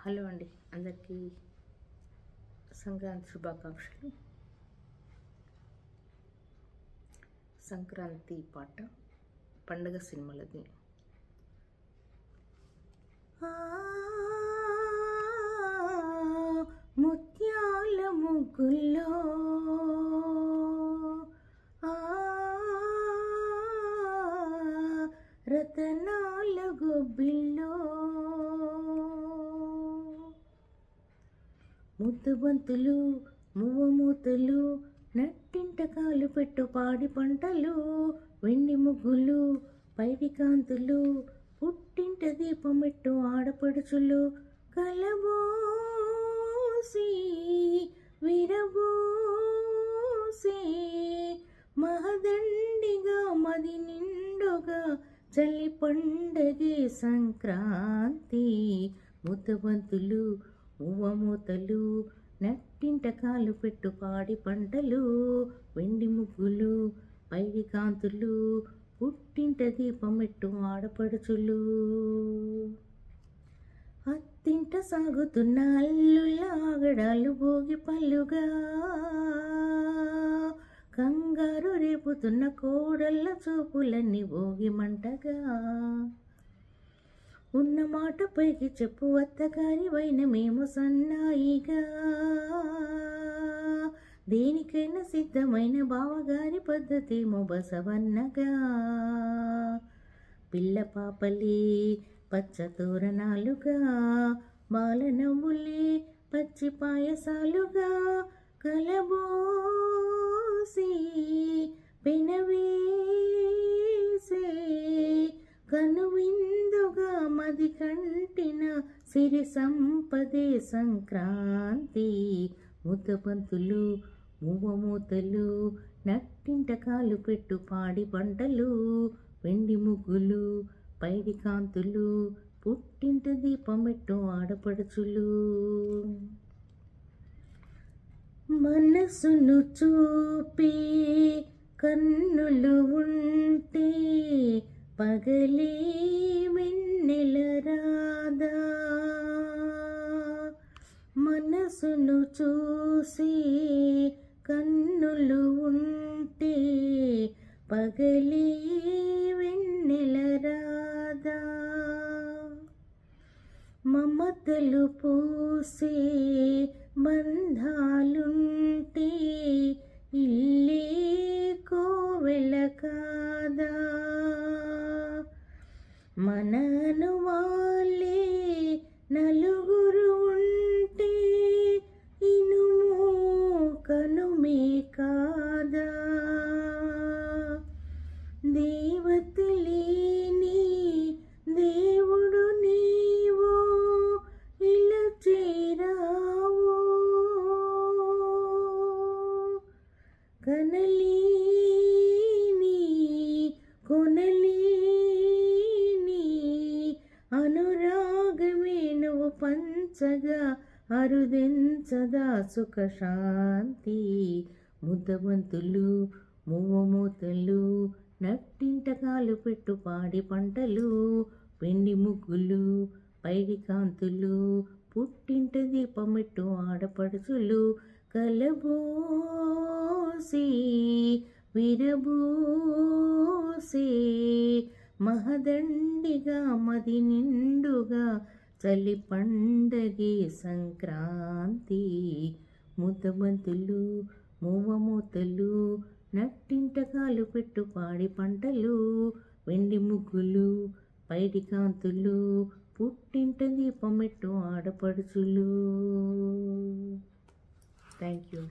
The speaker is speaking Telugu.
హలో అండి, అందరికీ సంక్రాంతి శుభాకాంక్షలు. సంక్రాంతి పాట పండగ సినిమాలది. ముత్యాల ముగ్గుల్లో రతనాల గొబ్బిల్లో ముద్దబంతులు మువ్వమూతలు నట్టింట కాలు పెట్టు పాడి పంటలు వెండి ముగ్గులు పైడి కాంతులు పుట్టింట దీపమెట్టు ఆడపడుచులు కలబోసి విరబోసి మహదండిగా మది నిండుగా చలి పండగే సంక్రాంతి. ముద్దబంతులు మువ్వమూతలు నట్టింట కాలు పెట్టు పాడి పంటలు వెండి ముగ్గులు పైడి కాంతులు పుట్టింట దీపమెట్టు ఆడపడుచులు. అత్తింట సాగుతున్న అల్లుల ఆగడాలు భోగి పళ్ళుగా కంగారు రేపుతున్న కోడళ్ళ చూపులన్నీ భోగి మంటగా ఉన్న మాట పైకి చెప్పు అత్తగారి వైన మేము సన్నాయిగా దేనికైనా సిద్ధమైన బావగారి పద్ధతేమో బసవన్నగా పిల్ల పాపలే పచ్చ తోరణాలుగా బాల నవ్వులే పచ్చి పాయసాలుగా కలబోసి పెనవేసే కనువిందుగా మది కంటిన సిరి సంపదే సంక్రాంతి. ముద్దబంతులు మువ్వమూతలు నట్టింట కాలు పెట్టు పాడి పంటలు వెండి ముగ్గులు పైడి కాంతులు పుట్టింట దీపమెట్టు ఆడపడుచులు. మనసును చూపి కన్నులు ఉంటే పగలే వెన్నెల రాదా మనసును చూసి కన్నులు ఉంటే పగలే వెన్నెల రాదా మమతలు పూసే బంధాలుంటే ఇల్లే కోవెల కాదా మనను వాళ్ళే నలుగురు ఉంటే ఇనుము కనుమే కాదా దేవతలేని దేవుడు నీవో ఇలా చేరావో కనలేని కొనలేని అనురాగమే నువ్వు పంచగా అరుదెంచదా సుఖశాంతి. ముద్దబంతులు మువ్వమూతలు నట్టింట కాలు పెట్టు పాడి పంటలు వెండి ముగ్గులు పైడి కాంతులు పుట్టింట దీపమెట్టు ఆడపడుచులు కలబోసి విరబోసి మహదండిగా మది నిండుగా చలి పండగే సంక్రాంతి. ముద్దబంతులు మువ్వమూతలు నట్టింట కాలు పెట్టు పాడి పంటలు వెండి ముగ్గులు పైడి కాంతులు పుట్టింట దీపమెట్టు ఆడపడుచులు. Thank you.